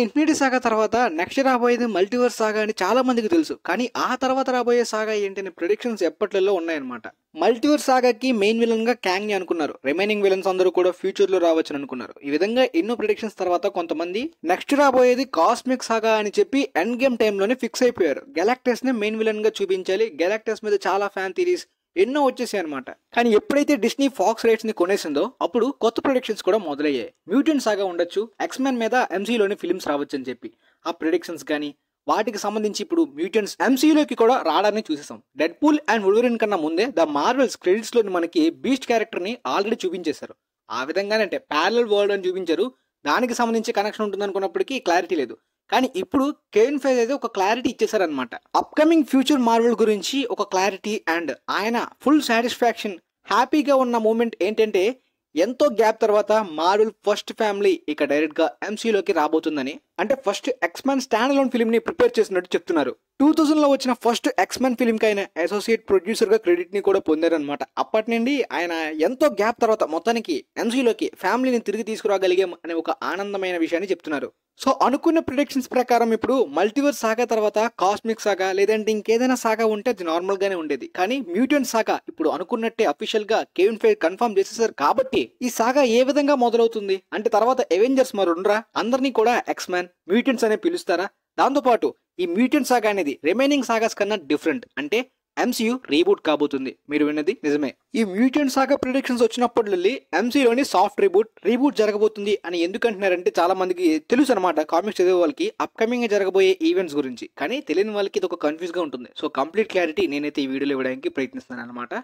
Infinity సాగా తర్వాత next రాబోయేది multiverse సాగా అని చాలా మందికి తెలుసు. కానీ ఆ తర్వాత రాబోయే సాగా ఏంటనే ప్రిడిక్షన్స్ ఎప్పట్లలో ఉన్నాయన్నమాట. మల్టీవర్స్ సాగాకి మెయిన్ విలన్ గా క్యాంగ్ ని అనుకున్నారు. రిమైనింగ్ విలన్స్ అందరూ కూడా ఫ్యూచర్ లో రావచ్చని అనుకున్నారు. ఈ విధంగా ఎన్నో ప్రిడిక్షన్స్ తర్వాత కొంతమంది నెక్స్ట్ రాబోయేది కాస్మిక్ సాగా అని చెప్పి ఎండ్ గేమ్ టైంలోనే ఫిక్స్ అయిపోయారు. గెలాక్టస్ నే మెయిన్ విలన్ గా చూపించాలి. గెలాక్టస్ మీద చాలా ఫ్యాన్ థియరీస్ ఎన్నో వచ్చేసాయి అనమాట. కానీ ఎప్పుడైతే డిస్నీ ఫాక్స్ రైట్స్ ని కొనేసిందో అప్పుడు కొత్త ప్రొడిక్షన్స్ కూడా మొదలయ్యాయి. మ్యూటెంట్ సాగా ఉండొచ్చు, ఎక్స్మెన్ మీద ఎంసీయూలోని ఫిల్మ్స్ రావచ్చు అని చెప్పి ఆ ప్రిడిక్షన్స్ కానీ వాటికి సంబంధించి ఇప్పుడు మ్యూటెంట్స్ ఎంసీయూలోకి కూడా రావడాన్ని చూసేసాం. డెడ్ పూల్ అండ్ వుల్వరిన్ కన్నా ముందే ద మార్వెల్స్ క్రెడిట్స్ లోని మనకి బీస్ట్ క్యారెక్టర్ ని ఆల్రెడీ చూపించేశారు. ఆ విధంగానే అంటే ప్యారలల్ వరల్డ్ అని చూపించారు. దానికి సంబంధించి కనెక్షన్ ఉంటుంది అనుకున్నప్పటికీ క్లారిటీ లేదు. కానీ ఇప్పుడు కేవిన్ ఫైజ్ అయితే ఒక క్లారిటీ ఇచ్చేసారనమాట. అప్కమింగ్ ఫ్యూచర్ మార్వెల్ గురించి ఒక క్లారిటీ అండ్ ఆయన ఫుల్ సాటిస్ఫాక్షన్ హ్యాపీగా ఉన్న మూమెంట్ ఏంటంటే ఎంతో గ్యాప్ తర్వాత మార్వెల్ ఫస్ట్ ఫ్యామిలీ ఇక డైరెక్ట్ గా ఎంసీలోకి రాబోతుందని, అంటే first X-Men stand alone film ని ప్రిపేర్ చేసినట్టు చెప్తున్నారు. 2000 లో వచ్చిన ఫస్ట్ ఎక్స్మెన్ ఫిల్మ్ కి ఆయన అసోసియేట్ ప్రొడ్యూసర్ గా క్రెడిట్ ని కూడా పొందారనమాట. అప్పటి నుండి ఆయన ఎంతో గ్యాప్ తర్వాత మొత్తానికి ఎంసీలోకి ఫ్యామిలీని తిరిగి తీసుకురాగలిగాం అనే ఒక ఆనందమైన విషయాన్ని చెప్తున్నారు. సో అనుకున్న ప్రిడిక్షన్స్ ప్రకారం ఇప్పుడు మల్టీవర్స్ సాగా తర్వాత కాస్మిక్ సాగా లేదంటే ఇంకేదైనా సాగా ఉంటే అది నార్మల్ గానే ఉండేది. కానీ మ్యూటెంట్ సాగా ఇప్పుడు అనుకున్నట్టే అఫీషియల్ గా కేవిన్ ఫైజ్ కన్ఫర్మ్ చేసేసారు. కాబట్టి ఈ సాగా ఏ విధంగా మొదలవుతుంది అంటే తర్వాత అవెంజర్స్ మరుండ్రా అందరినీ కూడా ఎక్స్మెన్ మ్యూటెంట్స్ అనే పిలుస్తారా? దాంతోపాటు ఈ మ్యూటెంట్ సాగా అనేది రిమైనింగ్ సాగాస్ కన్నా డిఫరెంట్, అంటే ఎంసీయూ రీబూట్ కాబోతుంది. మీరు విన్నది నిజమే. ఈ మ్యూటెంట్ సాగా ప్రిడిక్షన్స్ వచ్చినప్పటి ఎంసీయూలోని సాఫ్ట్ రీబూట్ జరగబోతుంది అని ఎందుకంటున్నారంటే చాలా మందికి తెలుసు అనమాట. కామిక్స్ చదివే వాళ్ళకి అప్కమింగ్ జరగబోయే ఈవెంట్స్ గురించి, కానీ తెలియని వాళ్ళకి ఇది ఒక కన్ఫ్యూజ్ గా ఉంటుంది. సో కంప్లీట్ క్లారిటీ నేనైతే ఈ వీడియోలో ఇవ్వడానికి ప్రయత్నిస్తాను అనమాట.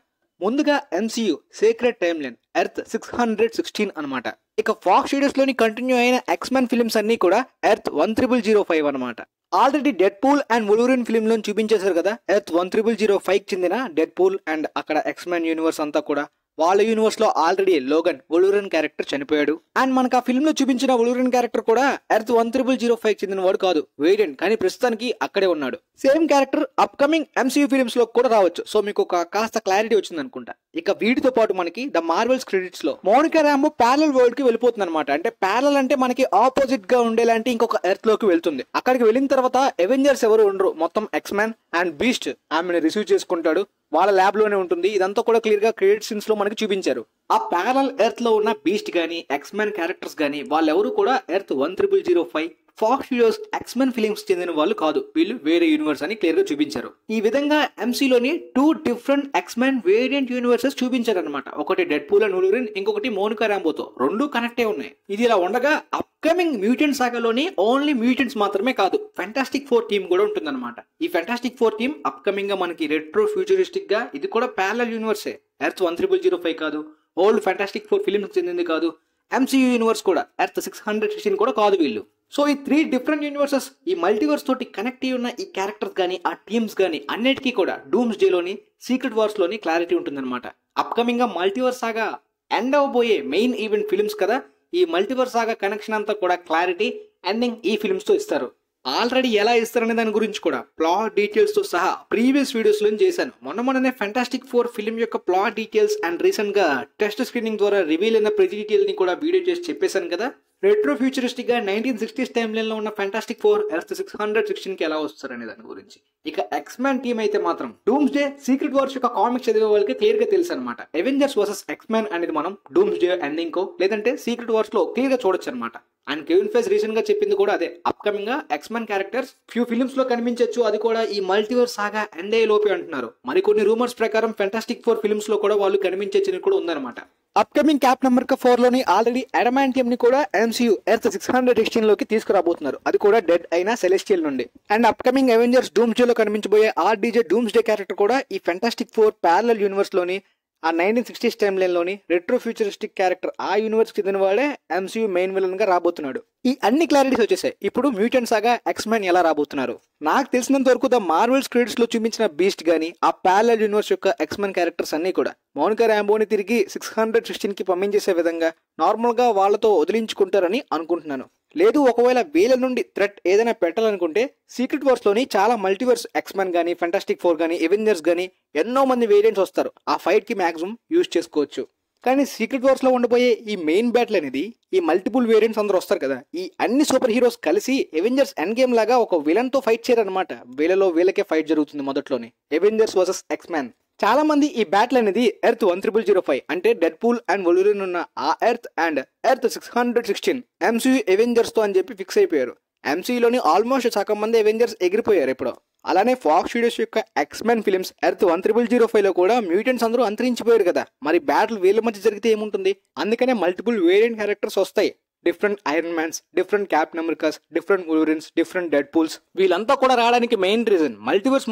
ముందుగా MCU secret time line earth 616 అనమాట. ఇక ఫాక్స్ స్టూడియోస్ లోని కంటిన్యూ అయిన ఎక్స్మెన్ ఫిల్మ్స్ అన్ని కూడా ఎర్త్ 10005 అనమాట. Already dead pool and వుల్వరిన్ film లో చూపించేశారు కదా. ఎర్త్ 10005 చెందిన డెడ్ పూల్ అండ్ అక్కడ ఎక్స్మెన్ యూనివర్స్ అంతా కూడా వాళ్ళ యూనివర్స్ లో ఆల్రెడీ లోగన్ వుల్వరిన్ క్యారెక్టర్ చనిపోయాడు. అండ్ మనకు ఆ ఫిల్మ్ లో చూపించిన వుల్వరిన్ క్యారెక్టర్ కూడా ఎర్త్ 10005 చెందిన వాడు కాదు, వేరియంట్. కానీ ప్రస్తుతానికి అక్కడే ఉన్నాడు. Same character upcoming MCU films లో కూడా రావచ్చు. సో మీకు ఒక కాస్త క్లారిటీ వచ్చింది అనుకుంటా. ఇక వీటితో పాటు మనకి ద మార్వెల్స్ క్రెడిట్స్ లో మోనికా రాంబో ప్యారలల్ వరల్డ్ కి వెళ్ళిపోతుంది అనమాట. అంటే ప్యారలల్ అంటే మనకి ఆపోజిట్ గా ఉండేలాంటి ఇంకొక ఎర్త్ లోకి వెళ్తుంది. అక్కడికి వెళ్ళిన తర్వాత అవెంజర్స్ ఎవరు ఉండరు, మొత్తం ఎక్స్మెన్ అండ్ బీస్ట్ ఆమెను రిసీవ్ చేసుకుంటాడు. వాళ్ళ ల్యాబ్ లోనే ఉంటుంది. ఇదంతా కూడా క్లియర్ గా క్రెడిట్ సీన్స్ లో మనకి చూపించారు. ఆ ప్యారలల్ ఎర్త్ లో ఉన్న బీస్ట్ గానీ ఎక్స్మెన్ క్యారెక్టర్స్ గానీ వాళ్ళెవరు కూడా earth 10005 fox studios X Men films చెందిన వాళ్ళు కాదు, వీళ్ళు వేరే యూనివర్స్ అని క్లియర్ గా చూపించారు. ఈ విధంగా ఎంసీలోని 2 డిఫరెంట్ ఎక్స్మెన్ వేరియంట్ యూనివర్సెస్ చూపించారు అనమాట. ఒకటి డెడ్ పూల్ అండ్ వుల్వరిన్, ఇంకొకటి మోనికా రాంబోతో. రెండు కనెక్టే ఉన్నాయి. ఇది ఇలా ఉండగా అప్కమింగ్ మ్యూటెంట్ సాగాలోని ఓన్లీ మ్యూటెంట్స్ మాత్రమే కాదు, ఫెంటాస్టిక్ ఫోర్ టీమ్ కూడా ఉంటుందన్నమాట. ఈ ఫెంటాస్టిక్ ఫోర్ టీమ్ అప్కమింగ్ గా మనకి రెట్రో ఫ్యూచరిస్టిక్ గా ఇది కూడా ప్యారలల్ యూనివర్సే. ఎర్త్ 10005 కాదు, ఓల్డ్ ఫెంటాస్టిక్ ఫోర్ ఫిలిమ్స్ చెందింది కాదు. ఎంసీయూ యూనివర్స్ కూడా ఎర్త్ 616 కూడా కాదు వీళ్ళు. సో ఈ 3 డిఫరెంట్ యూనివర్సెస్ ఈ మల్టీవర్స్ తోటి కనెక్ట్ అయి ఉన్న ఈ క్యారెక్టర్స్ కానీ ఆ టీమ్స్ కానీ అన్నిటికీ కూడా డూమ్స్ డే లోని సీక్రెట్ వార్స్ లోని క్లారిటీ ఉంటుందన్నమాట. అప్కమింగ్ గా మల్టీవర్స్ సాగా ఎండ్ అవబోయే మెయిన్ ఈవెంట్ ఫిల్మ్స్ కదా. ఈ మల్టీవర్స్ సాగా కనెక్షన్ అంతా కూడా క్లారిటీ ఎండింగ్ ఈ ఫిల్మ్స్ తో ఇస్తారు. ఆల్రెడీ ఎలా ఇస్తారనే దాని గురించి కూడా ప్లాట్ డీటెయిల్స్ తో సహా ప్రీవియస్ వీడియోస్ లో చేశాను. మొన్ననే ఫెంటాస్టిక్ ఫోర్ ఫిల్మ్ యొక్క ప్లాట్ డీటెయిల్స్ అండ్ రీసెంట్ గా టెస్ట్ స్క్రీనింగ్ ద్వారా రివీల్ అయిన ప్రతి డీటెయిల్ ని కూడా వీడియో చేసి చెప్పేశాను కదా. రెట్రో ఫ్యూచరిస్టిక్ గా 1960s టైమ్ లైన్ లో ఉన్న ఫెంటాస్టిక్ ఫోర్ ఎర్త్ 616 కి ఎలా వస్తారనే దాని గురించి. ఇక ఎక్స్మెన్ టీమ్ అయితే మాత్రం డూమ్స్ డే సీక్రెట్ వార్స్ యొక్క కామిక్స్ చదివే వాళ్ళకి క్లియర్ గా తెలుసు అనమాట. అవెంజర్స్ వర్సెస్ ఎక్స్మెన్ అనేది మనం డూమ్స్ డే ఎండింగ్ కో లేదంటే సీక్రెట్ వార్స్ లో క్లియర్ గా చూడొచ్చు అనమాట. అండ్ కేవిన్ ఫైజ్ రీసెంట్ గా చెప్పింది కూడా అదే. అప్కమింగ్ గా ఎక్స్మెన్ క్యారెక్టర్స్ ఫ్యూ ఫిల్మ్స్ లో కనిపించవచ్చు, అది కూడా ఈ మల్టీవర్స్ సాగా ఎండ్ అయ్యే లోపే అంటున్నారు. మరికొన్ని రూమర్స్ ప్రకారం ఫెంటాస్టిక్ ఫోర్ ఫిల్మ్స్ లో కూడా వాళ్ళు కనిపించే కూడా ఉందన్నమాట. అప్కమింగ్ క్యాప్ నెంబర్ 4 లోని ఆల్రెడీ అడమాంటియం ని కూడా ఎంసీయూ ఎర్త్ 616 లోకి తీసుకురాబోతున్నారు. అది కూడా డెడ్ అయిన సెలెస్టియల్ నుండి. And upcoming Avengers dooms day లో కనిపించబోయే ఆర్డీజే డూమ్స్ డే క్యారెక్టర్ కూడా ఈ ఫెంటాస్టిక్ ఫోర్ ప్యారలల్ యూనివర్స్ లోని ఆ 1960s టైమ్ లైన్ లోని రెట్రో ఫ్యూచరిస్టిక్ క్యారెక్టర్ ఆ యూనివర్స్ చెందిన వాడే ఎంసీయూ మెయిన్ విలన్ గా రాబోతున్నాడు. ఈ అన్ని క్లారిటీస్ వచ్చేసాయి. ఇప్పుడు మ్యూటెంట్ సాగా ఎక్స్మెన్ ఎలా రాబోతున్నారు? నాకు తెలిసినంత వరకు ద మార్వెల్స్ క్రెడిట్స్ లో చూపించిన బీస్ట్ గానీ ఆ ప్యారలల్ యూనివర్స్ యొక్క ఎక్స్మెన్ క్యారెక్టర్స్ అన్ని కూడా మోనికా రాంబోని తిరిగి 616 కి పంపించేసే విధంగా నార్మల్ గా వాళ్లతో వదిలించుకుంటారని అనుకుంటున్నాను. లేదు ఒకవేళ వీళ్ళ నుండి థ్రెట్ ఏదైనా పెట్టాలనుకుంటే సీక్రెట్ వార్స్ లోని చాలా మల్టీవర్స్ ఎక్స్మెన్ గానీ ఫెంటాస్టిక్ ఫోర్ గానీ అవెంజర్స్ గానీ ఎన్నో మంది వేరియంట్స్ వస్తారు. ఆ ఫైట్ కి మాక్సిమం యూజ్ చేసుకోవచ్చు. కానీ సీక్రెట్ వార్స్ లో ఉండబోయే ఈ మెయిన్ బ్యాటిల్ అనేది ఈ మల్టిపుల్ వేరియంట్స్ అందరూ వస్తారు కదా, ఈ అన్ని సూపర్ హీరోస్ కలిసి అవెంజర్స్ ఎండ్ గేమ్ లాగా ఒక విలన్ తో ఫైట్ చేయరనమాట. వీళ్ళలో వీళ్ళకే ఫైట్ జరుగుతుంది మొదట్లోనే, అవెంజర్స్ వర్సెస్ ఎక్స్-మ్యాన్. చాలా మంది ఈ బ్యాటిల్ అనేది ఎర్త్ 10005 అంటే డెడ్ పూల్ అండ్ వొల్వరిన్ ఉన్న ఆ earth and earth 616 MCU Avengers తో అని చెప్పి ఫిక్స్ అయిపోయారు. MCUలోని ఆల్మోస్ట్ సగం మంది అవెంజర్స్ ఎగిరిపోయారు ఇప్పుడు. అలానే ఫాక్స్ స్టూడియోస్ యొక్క ఎక్స్-మెన్ ఫిల్మ్స్ ఎర్త్ 10005 లో కూడా మ్యూటెంట్స్ అందరూ అంతరించిపోయారు కదా, మరి బ్యాటిల్ వీళ్ళ మధ్య జరిగితే ఏముంటుంది? అందుకనే మల్టిపుల్ వేరియంట్ క్యారెక్టర్స్ వస్తాయి. Different Iron Mans, different Captain Americas, different Wolverines, different Deadpools. వీళ్ళంతా కూడా రావడానికి మెయిన్ రీజన్ మల్టీవర్స్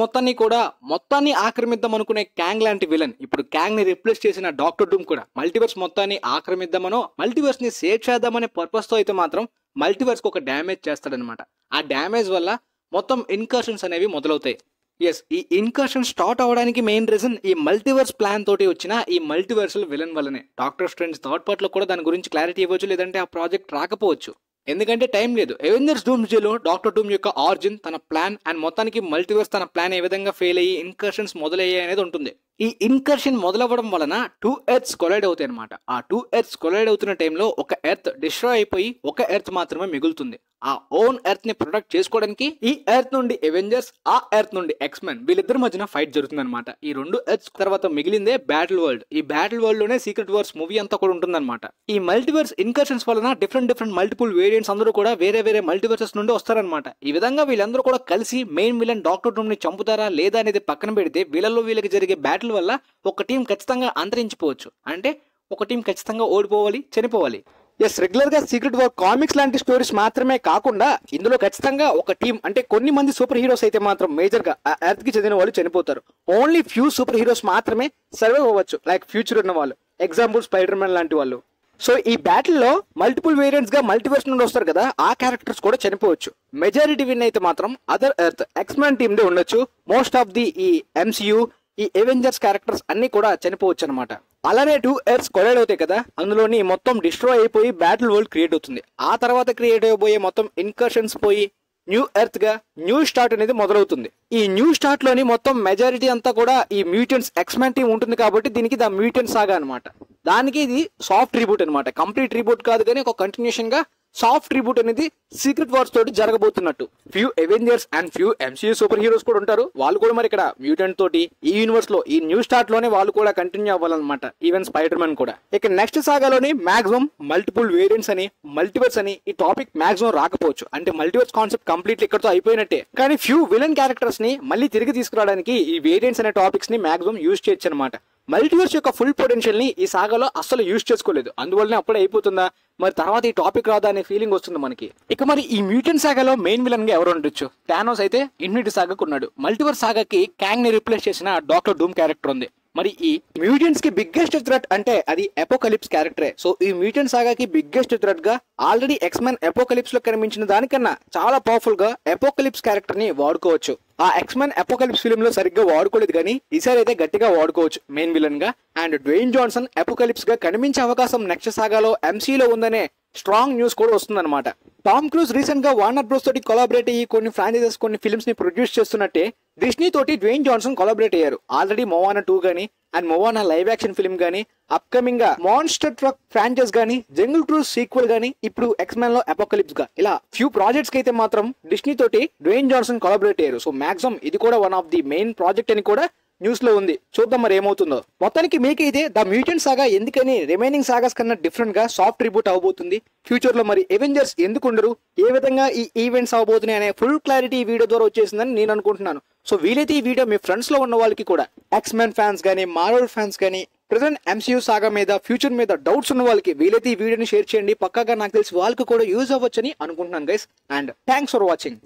మొత్తాన్ని ఆక్రమిద్దాం అనుకునే క్యాంగ్ లాంటి విలన్ ఇప్పుడు క్యాంగ్ ని రిప్లేస్ చేసిన డాక్టర్ డూమ్ కూడా మల్టీవర్స్ మొత్తాన్ని ఆక్రమిద్దామనో మల్టీవర్స్ ని సేవ్ చేద్దామనే పర్పస్ తో అయితే మాత్రం మల్టీవర్స్ కు ఒక డ్యామేజ్ చేస్తాడనమాట. ఆ డ్యామేజ్ వల్ల మొత్తం ఇన్కర్షన్స్ అనేవి మొదలవుతాయి. ఎస్, ఈ ఇన్కర్షన్ స్టార్ట్ అవడానికి మెయిన్ రీజన్ ఈ మల్టీవర్స్ ప్లాన్ తోటి వచ్చిన ఈ మల్టీవర్సల్ విలన్ వల్లనే. డాక్టర్ స్ట్రేంజ్ థర్డ్ పార్ట్ లో కూడా దాని గురించి క్లారిటీ ఇవ్వచ్చు, లేదంటే ఆ ప్రాజెక్ట్ రాకపోవచ్చు, ఎందుకంటే టైం లేదు. అవెంజర్స్ డూమ్స్డేలో డాక్టర్ డూమ్ యొక్క ఆరిజిన్, తన ప్లాన్ అండ్ మొత్తానికి మల్టీవర్స్ తన ప్లాన్ ఏ విధంగా ఫెయిల్ అయ్యి ఇన్కర్షన్స్ మొదలయ్యాయి అనేది ఉంటుంది. ఈ ఇన్కర్షన్ మొదలవ్వడం వలన 2 ఎర్త్స్ కొలైడ్ అవుతాయి అనమాట. ఆ 2 ఎర్త్స్ కొలైడ్ అవుతున్న టైంలో ఒక ఎర్త్ డిస్ట్రాయ్ అయిపోయి ఒక ఎర్త్ మాత్రమే మిగులుతుంది. ఆ ఓన్ ఎర్త్ ని ప్రొటెక్ట్ చేసుకోవడానికి ఈ ఎర్త్ నుండి అవెంజర్స్, ఆ ఎర్త్ నుండి ఎక్స్-మెన్ వీళ్ళిద్దరి మధ్యన ఫైట్ జరుగుతుంది అనమాట. ఈ 2 ఎర్త్స్ తర్వాత మిగిలిందే బ్యాటిల్ వరల్డ్. ఈ బ్యాటిల్ వరల్డ్ లోనే సీక్రెట్ వార్స్ మూవీ అంతా కూడా ఉంటుందన్నమాట. ఈ మల్టీవర్స్ ఇన్కర్షన్స్ వలన డిఫరెంట్ మల్టిపుల్ వేరియంట్స్ అందరూ కూడా వేరే మల్టీవర్సెస్ నుండి వస్తారనమాట. ఈ విధంగా వీళ్ళందరూ కూడా కలిసి మెయిన్ విలన్ డాక్టర్ డూమ్ ని చంపుతారా లేదా అనేది పక్కన పెడితే వీళ్ళకి జరిగే బ్యాటిల్ వల్ల ఒక టీం ఖచ్చితంగా అంతరించిపోవచ్చు, అంటే ఒక టీం ఖచ్చితంగా ఓడిపోవాలి, చనిపోవాలి. ఎస్, రెగ్యులర్ గా సీక్రెట్ వార్ కామిక్స్ లాంటి స్టోరీస్ మాత్రమే కాకుండా ఇందులో ఖచ్చితంగా ఒక టీం అంటే కొన్ని మంది సూపర్ హీరోస్ అయితే మాత్రం మేజర్ గా ఆ ఎర్త్ కి చెందిన వాళ్ళు చనిపోతారు. ఓన్లీ ఫ్యూ సూపర్ హీరోస్ మాత్రమే సర్వైవ్ అవ్వచ్చు, లైక్ ఫ్యూచర్ ఉన్న వాళ్ళు, ఎగ్జాంపుల్ స్పైడర్ మ్యాన్ లాంటి వాళ్ళు. సో ఈ బ్యాటిల్ లో మల్టిపుల్ వేరియంట్స్ గా మల్టీవర్స్ నుండి వస్తారు కదా, ఆ క్యారెక్టర్స్ కూడా చనిపోవచ్చు. మెజారిటీ విన్ అయితే మాత్రం other earth X-man team they ఉండొచ్చు. మోస్ట్ ఆఫ్ ది ఈ MCU ఈ అవెంజర్స్ క్యారెక్టర్స్ అన్ని కూడా చనిపోవచ్చు అనమాట. అలానే 2 ఎర్త్స్ కొలైడ్ అవుతాయి కదా, అందులోని మొత్తం డిస్ట్రాయ్ అయిపోయి బ్యాటిల్ వరల్డ్ క్రియేట్ అవుతుంది. ఆ తర్వాత క్రియేట్ అయిపోయే మొత్తం ఇన్కర్షన్స్ పోయి న్యూ ఎర్త్ గా న్యూ స్టార్ట్ అనేది మొదలవుతుంది. ఈ న్యూ స్టార్ట్ లోని మొత్తం మెజారిటీ అంతా కూడా ఈ మ్యూటెంట్స్ ఎక్స్-మ్యాన్ టీమ్ ఉంటుంది కాబట్టి దీనికి ద మ్యూటెంట్ సాగా అనమాట. దానికి ఇది సాఫ్ట్ రీబూట్ అనమాట, కంప్లీట్ రీబూట్ కాదు కానీ ఒక కంటిన్యూషన్ గా సాఫ్ట్ రీబూట్ అనేది సీక్రెట్ వార్స్ తోటి జరగబోతున్నట్టు. Few Avengers and few MCU super heroes కూడా ఉంటారు. వాళ్ళు కూడా మరి ఇక్కడ మ్యూటెంట్ తోటి ఈ యూనివర్స్ లో ఈ న్యూ స్టార్ట్ లోనే వాళ్ళు కూడా కంటిన్యూ అవ్వాలన్నమాట. ఈవెన్ స్పైడర్ మ్యాన్ కూడా. ఇక నెక్స్ట్ సాగాలోని మాక్సిమం మల్టిపుల్ వేరియంట్స్ అని, మల్టీవర్స్ అని ఈ టాపిక్ మాక్సిమం రాకపోవచ్చు, అంటే మల్టీవర్స్ కాన్సెప్ట్ కంప్లీట్లీ ఇక్కడతో అయిపోయినట్టే. కానీ ఫ్యూ విలన్ క్యారెక్టర్స్ ని మళ్ళీ తిరిగి తీసుకురావడానికి ఈ వేరియంట్స్ అనే టాపిక్స్ ని మాక్సిమం యూజ్ చేయొచ్చు అనమాట. మల్టీవర్స్ యొక్క ఫుల్ పొటెన్షియల్ ని ఈ సాగాలో అస్సలు యూజ్ చేసుకోలేదు, అందువల్లనే అప్పుడే అయిపోతుందా, మరి తర్వాత ఈ టాపిక్ రాదా అనే ఫీలింగ్ వస్తుంది మనకి. ఇక మరి ఈ మ్యూటెంట్ సాగాలో మెయిన్ విలన్ గా ఎవరు ఉండొచ్చు? థానోస్ అయితే ఇన్ఫినిటీ సాగాకు ఉన్నాడు. మల్టీవర్స్ సాగాకి క్యాంగ్ ని రిప్లేస్ చేసిన డాక్టర్ డూమ్ క్యారెక్టర్ ఉంది. మరి ఈ మ్యూటెంట్స్ కి బిగ్గెస్ట్ థ్రెట్ అంటే అది అపోకలిప్స్ క్యారెక్టరే. సో ఈ మ్యూటెంట్ సాగాకి బిగ్గెస్ట్ థ్రెట్ గా ఆల్రెడీ ఎక్స్-మ్యాన్ అపోకలిప్స్ లో కనిపించిన దానికన్నా చాలా పవర్ఫుల్ గా అపోకలిప్స్ క్యారెక్టర్ ని వాడుకోవచ్చు. ఆ ఎక్స్-మ్యాన్ అపోకలిప్స్ ఫిల్మ్ లో సరిగ్గా వాడుకోలేదు కానీ ఈసారి అయితే గట్టిగా వాడుకోవచ్చు మెయిన్ విలన్ గా. అండ్ డ్వేన్ జాన్సన్ అపోకలిప్స్ గా కనిపించే అవకాశం నెక్స్ట్ సాగాలో MCU లో ఉందనే స్ట్రాంగ్ న్యూస్ కూడా వస్తుందన్నమాట. టామ్ క్రూజ్ రీసెంట్ గా వార్నర్ బ్రోస్ తోటి కొలాబరేట్ అయ్యి కొన్ని ఫ్రాంచైజెస్, కొన్ని ఫిల్మ్స్ ని ప్రొడ్యూస్ చేస్తున్నట్టే డిస్నీ తోటి డ్వేన్ జాన్సన్ కొలాబరేట్ అయ్యారు. ఆల్రెడీ మోవానా 2 గానీ అండ్ మోవానా లైవ్ యాక్షన్ ఫిల్మ్ గానీ, అప్కమింగ్ గా మాన్స్టర్ ట్రక్ ఫ్రాంచైజ్ గానీ, జంగిల్ క్రూజ్ సీక్వెల్ గానీ, ఇప్పుడు ఎక్స్-మ్యాన్ లో అపోకలిప్స్ గా, ఇలా ఫ్యూ ప్రాజెక్ట్స్ కి అయితే మాత్రం డిస్నీ తోటి డ్వేన్ జాన్సన్ కొలాబరేట్ అయ్యారు. సో మాక్సిమం ఇది కూడా one of the main project అని కూడా న్యూస్ లో ఉంది. చూద్దాం మరి ఏమవుతుందో. మొత్తానికి మీకైతే ద మ్యూటెంట్ సాగా ఎందుకని రిమైనింగ్ సాగాస్ కన్నా డిఫరెంట్ గా సాఫ్ట్ రిబూట్ అవబోతుంది, ఫ్యూచర్ లో మరి అవెంజర్స్ ఎందుకు ఉండరు, ఏ విధంగా ఈ ఈవెంట్స్ అవబోతున్నాయి అనే ఫుల్ క్లారిటీ ఈ వీడియో ద్వారా వచ్చేసిందని నేను అనుకుంటున్నాను. సో వీలైతే ఈ వీడియో మీ ఫ్రెండ్స్ లో ఉన్న వాళ్ళకి కూడా, ఎక్స్-మ్యాన్ ఫ్యాన్స్ గానీ, మార్వెల్ ఫ్యాన్స్ గానీ, ప్రెజెంట్ MCU సాగా మీద, ఫ్యూచర్ మీద డౌట్స్ ఉన్న వాళ్ళకి వీలైతే ఈ వీడియోని షేర్ చేయండి. పక్కాగా నాకు తెలిసి వాళ్ళకి కూడా యూజ్ అవ్వచ్చని అనుకుంటున్నాను guys. And thanks for watching.